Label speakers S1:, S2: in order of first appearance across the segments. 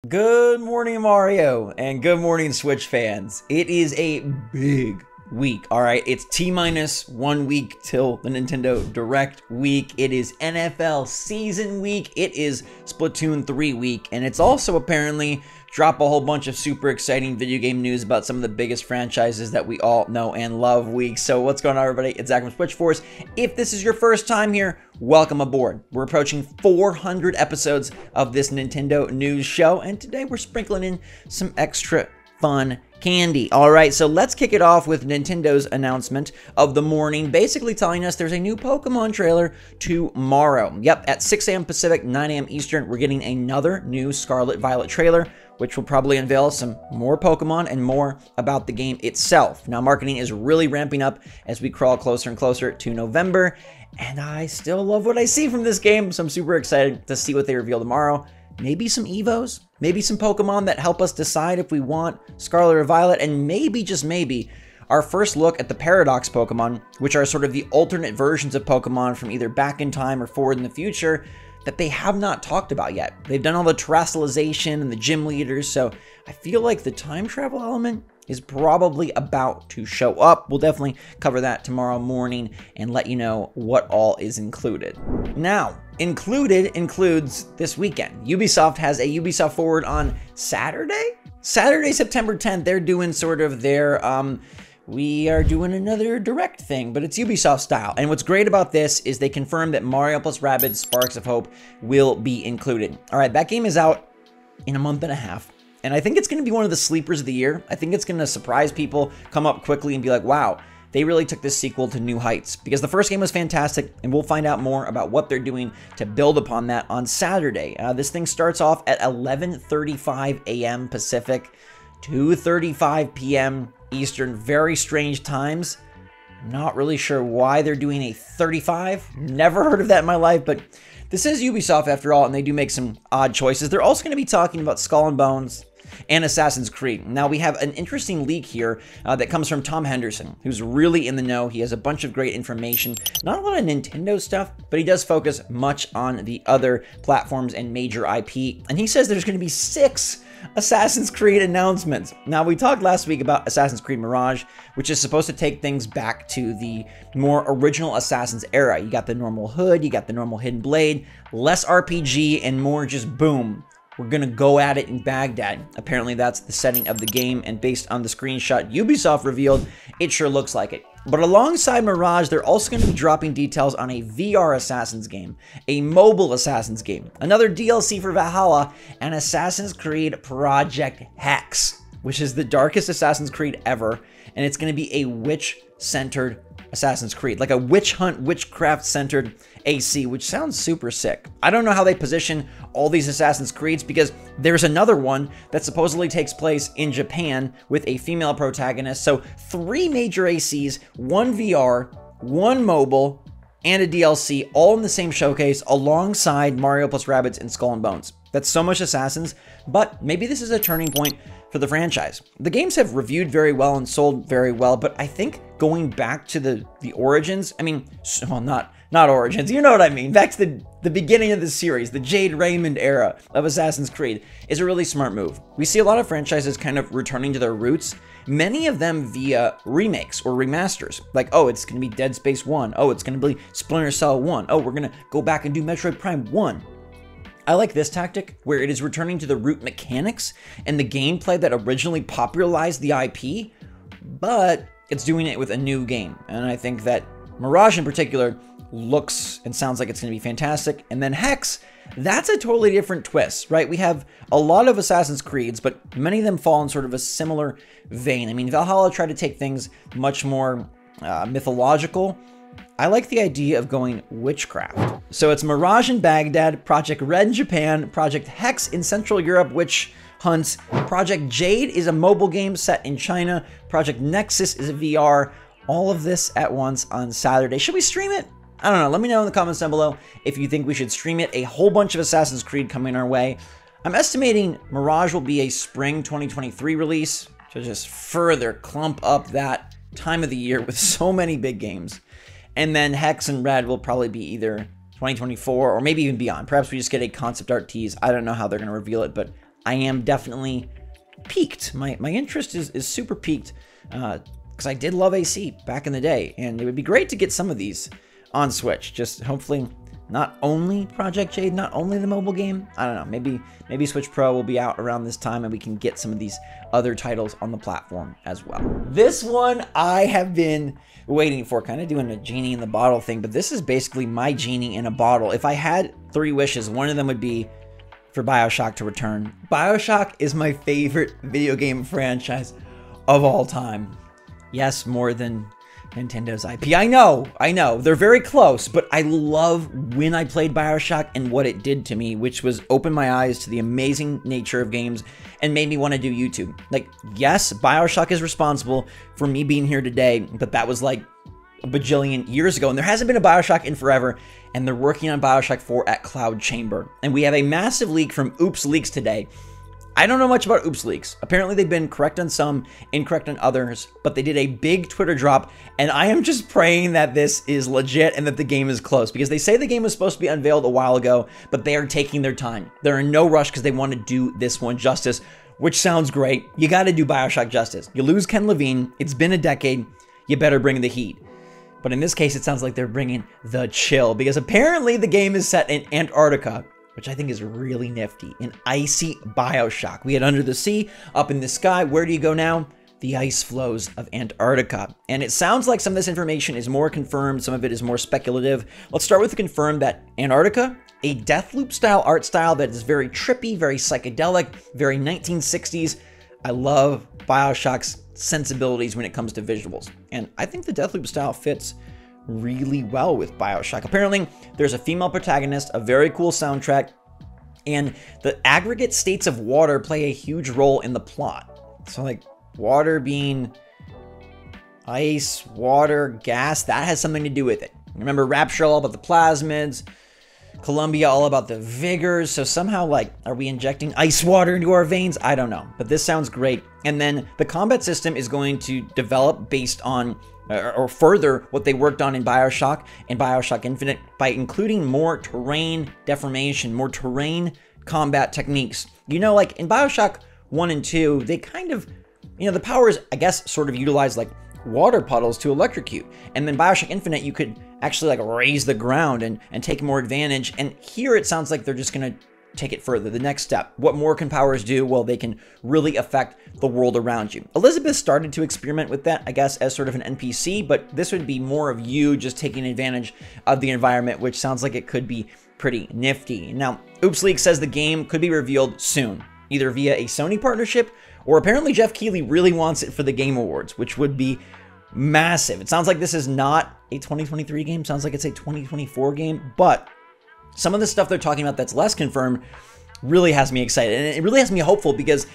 S1: Good morning, Mario, and good morning, Switch fans. It is a big week, all right? It's T-minus 1 week till the Nintendo Direct week. It is NFL season week. It is Splatoon 3 week, and it's also apparently drop a whole bunch of super exciting video game news about some of the biggest franchises that we all know and love week. So what's going on, everybody? It's Zach from SwitchForce. If this is your first time here, welcome aboard. We're approaching 400 episodes of this Nintendo news show, and today we're sprinkling in some extra fun candy. All right, so let's kick it off with Nintendo's announcement of the morning, basically telling us there's a new Pokemon trailer tomorrow. Yep, at 6 a.m. Pacific, 9 a.m. Eastern, we're getting another new Scarlet Violet trailer, which will probably unveil some more Pokemon and more about the game itself. Now, marketing is really ramping up as we crawl closer and closer to November, and I still love what I see from this game, so I'm super excited to see what they reveal tomorrow. Maybe some Evos, maybe some Pokemon that help us decide if we want Scarlet or Violet, and maybe, just maybe, our first look at the Paradox Pokemon, which are sort of the alternate versions of Pokemon from either back in time or forward in the future that they have not talked about yet. They've done all the terrestrialization and the gym leaders, so I feel like the time travel element is probably about to show up. We'll definitely cover that tomorrow morning and let you know what all is included. Now, included includes this weekend. Ubisoft has a Ubisoft Forward on Saturday, September 10th. They're doing sort of their, we are doing another direct thing, but it's Ubisoft style. And what's great about this is they confirmed that Mario plus Rabbids Sparks of Hope will be included. All right, that game is out in a month and a half. And I think it's going to be one of the sleepers of the year. I think it's going to surprise people, come up quickly and be like, wow, they really took this sequel to new heights. Because the first game was fantastic, and we'll find out more about what they're doing to build upon that on Saturday. This thing starts off at 11:35 a.m. Pacific, 2:35 p.m. Eastern. Very strange times. Not really sure why they're doing a 35. Never heard of that in my life, but this is Ubisoft after all, and they do make some odd choices. They're also going to be talking about Skull and Bones and Assassin's Creed. Now, we have an interesting leak here that comes from Tom Henderson, who's really in the know. He has a bunch of great information, not a lot of Nintendo stuff, but he does focus much on the other platforms and major IP. And he says there's going to be 6 Assassin's Creed announcements. Now, we talked last week about Assassin's Creed Mirage, which is supposed to take things back to the more original Assassin's era. You got the normal hood, you got the normal hidden blade, less RPG, and more just boom. We're gonna go at it in Baghdad. Apparently that's the setting of the game, and based on the screenshot Ubisoft revealed, it sure looks like it. But alongside Mirage, they're also gonna be dropping details on a VR Assassin's game, a mobile Assassin's game, another DLC for Valhalla, and Assassin's Creed Project Hex, which is the darkest Assassin's Creed ever, and it's gonna be a witch-centered Assassin's Creed, like a witch hunt, witchcraft-centered AC, which sounds super sick. I don't know how they position all these Assassin's Creeds, because there's another one that supposedly takes place in Japan with a female protagonist. So 3 major ACs, 1 VR, 1 mobile, and a DLC, all in the same showcase alongside Mario plus Rabbids and Skull and Bones. That's so much Assassins, but maybe this is a turning point for the franchise. The games have reviewed very well and sold very well, but I think going back to the origins, I mean, well, not origins, you know what I mean, back to the beginning of the series, the Jade Raymond era of Assassin's Creed, is a really smart move. We see a lot of franchises kind of returning to their roots, many of them via remakes or remasters. Like, oh, it's going to be Dead Space 1. Oh, it's going to be Splinter Cell 1. Oh, we're going to go back and do Metroid Prime 1. I like this tactic, where it is returning to the root mechanics and the gameplay that originally popularized the IP, but it's doing it with a new game. And I think that Mirage in particular looks and sounds like it's going to be fantastic. And then Hex, that's a totally different twist, right? We have a lot of Assassin's Creeds, but many of them fall in sort of a similar vein. I mean, Valhalla tried to take things much more mythological. I like the idea of going witchcraft. So it's Mirage in Baghdad, Project Red in Japan, Project Hex in Central Europe, witch hunts. Project Jade is a mobile game set in China. Project Nexus is a VR. All of this at once on Saturday. Should we stream it? I don't know. Let me know in the comments down below if you think we should stream it. A whole bunch of Assassin's Creed coming our way. I'm estimating Mirage will be a spring 2023 release to just further clump up that time of the year with so many big games. And then Hex and Red will probably be either 2024 or maybe even beyond. Perhaps we just get a concept art tease. I don't know how they're going to reveal it, but I am definitely piqued. My interest is super piqued because I did love AC back in the day, and it would be great to get some of these on Switch. Just hopefully not only Project Jade, not only the mobile game. I don't know, maybe Switch Pro will be out around this time and we can get some of these other titles on the platform as well. This one I have been waiting for, kind of doing a genie in the bottle thing, but this is basically my genie in a bottle. If I had 3 wishes, one of them would be for Bioshock to return. Bioshock is my favorite video game franchise of all time. Yes, more than Nintendo's IP. I know, they're very close, but I love when I played Bioshock and what it did to me, which was open my eyes to the amazing nature of games and made me want to do YouTube. Like, yes, Bioshock is responsible for me being here today, but that was like a bajillion years ago, and there hasn't been a Bioshock in forever, and they're working on Bioshock 4 at Cloud Chamber. And we have a massive leak from Oops Leaks today. I don't know much about Oops Leaks. Apparently they've been correct on some, incorrect on others, but they did a big Twitter drop, and I am just praying that this is legit and that the game is close, because they say the game was supposed to be unveiled a while ago, but they are taking their time. They're in no rush because they want to do this one justice, which sounds great. You got to do Bioshock justice. You lose Ken Levine. It's been a decade. You better bring the heat. But in this case, it sounds like they're bringing the chill, because apparently the game is set in Antarctica, which I think is really nifty. An icy Bioshock. We had Under the Sea, Up in the Sky. Where do you go now? The ice flows of Antarctica. And it sounds like some of this information is more confirmed. Some of it is more speculative. Let's start with the confirmed that Antarctica, a Deathloop style art style that is very trippy, very psychedelic, very 1960s. I love Bioshock's sensibilities when it comes to visuals. And I think the Deathloop style fits really well with Bioshock. Apparently, there's a female protagonist, a very cool soundtrack, and the aggregate states of water play a huge role in the plot. So like water being ice, water, gas, that has something to do with it. Remember Rapture all about the plasmids, Columbia all about the vigors, so somehow like, are we injecting ice water into our veins? I don't know, but this sounds great. And then the combat system is going to develop based on or further what they worked on in Bioshock and Bioshock Infinite by including more terrain deformation, more terrain combat techniques. You know, like in Bioshock 1 and 2, they kind of, you know, the powers, I guess, sort of utilize like water puddles to electrocute. And then Bioshock Infinite, you could actually like raise the ground and take more advantage. And here it sounds like they're just going to take it further. The next step. What more can powers do? Well, they can really affect the world around you. Elizabeth started to experiment with that, I guess, as sort of an NPC, but this would be more of you just taking advantage of the environment, which sounds like it could be pretty nifty. Now, Oops Leaks says the game could be revealed soon, either via a Sony partnership, or apparently Jeff Keighley really wants it for the Game Awards, which would be massive. It sounds like this is not a 2023 game. Sounds like it's a 2024 game, but some of the stuff they're talking about that's less confirmed really has me excited. And it really has me hopeful because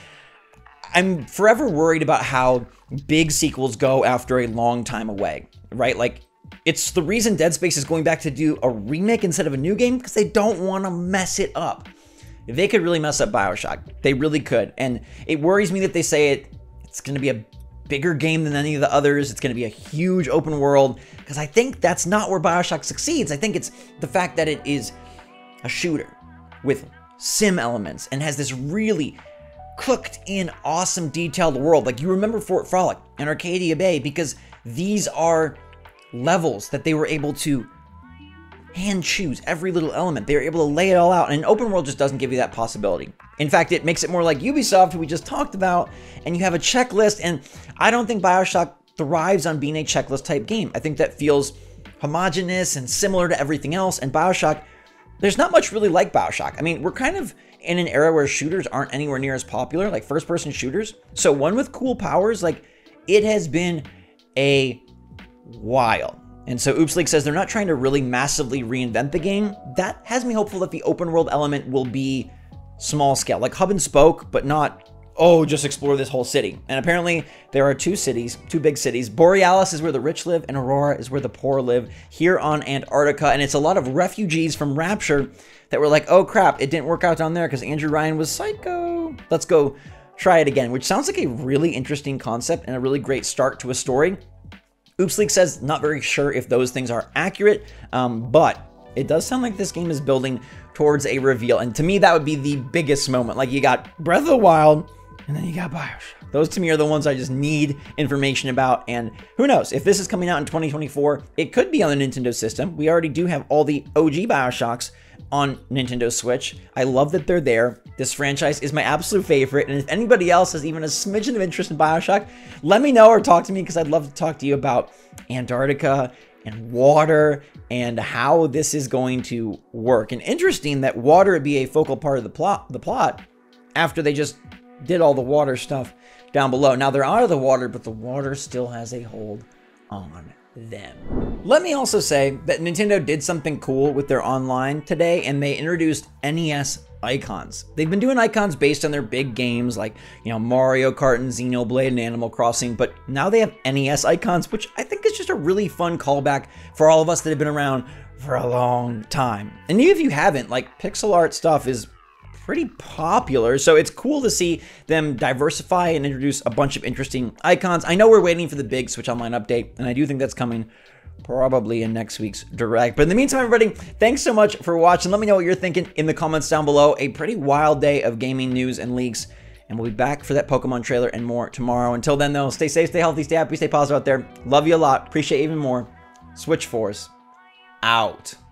S1: I'm forever worried about how big sequels go after a long time away, right? Like, it's the reason Dead Space is going back to do a remake instead of a new game, because they don't want to mess it up. They could really mess up Bioshock. They really could. And it worries me that they say it's going to be a bigger game than any of the others. It's going to be a huge open world, because I think that's not where Bioshock succeeds. I think it's the fact that it is a shooter with sim elements and has this really cooked in awesome detailed world. Like, you remember Fort Frolic and Arcadia Bay, because these are levels that they were able to hand choose every little element. They were able to lay it all out, and an open world just doesn't give you that possibility. In fact, it makes it more like Ubisoft, who we just talked about, and you have a checklist, and I don't think Bioshock thrives on being a checklist type game. I think that feels homogenous and similar to everything else, and Bioshock, there's not much really like Bioshock. I mean, we're kind of in an era where shooters aren't anywhere near as popular, like first-person shooters. So one with cool powers, like, it has been a while. And so Oops Leaks says they're not trying to really massively reinvent the game. That has me hopeful that the open world element will be small scale, like hub and spoke, but not, oh, just explore this whole city. And apparently there are two big cities. Borealis is where the rich live, and Aurora is where the poor live here on Antarctica. And it's a lot of refugees from Rapture that were like, oh crap, it didn't work out down there because Andrew Ryan was psycho. Let's go try it again, which sounds like a really interesting concept and a really great start to a story. Oops Leaks says not very sure if those things are accurate, but it does sound like this game is building towards a reveal. And to me, that would be the biggest moment. Like, you got Breath of the Wild, and then you got Bioshock. Those to me are the ones I just need information about. And who knows, if this is coming out in 2024, it could be on the Nintendo system. We already do have all the OG Bioshocks on Nintendo Switch. I love that they're there. This franchise is my absolute favorite. And if anybody else has even a smidgen of interest in Bioshock, let me know or talk to me, because I'd love to talk to you about Antarctica and water and how this is going to work. And interesting that water would be a focal part of the plot after they just did all the water stuff down below. Now they're out of the water, but the water still has a hold on them. Let me also say that Nintendo did something cool with their online today, and they introduced NES icons. They've been doing icons based on their big games like, Mario Kart and Xenoblade and Animal Crossing, but now they have NES icons, which I think is just a really fun callback for all of us that have been around for a long time. And even if you haven't, like, pixel art stuff is pretty popular, so it's cool to see them diversify and introduce a bunch of interesting icons. I know we're waiting for the big Switch Online update, and I do think that's coming probably in next week's Direct. But in the meantime, everybody, thanks so much for watching. Let me know what you're thinking in the comments down below. A pretty wild day of gaming news and leaks, and we'll be back for that Pokemon trailer and more tomorrow. Until then, though, stay safe, stay healthy, stay happy, stay positive out there. Love you a lot. Appreciate you even more. SwitchForce out.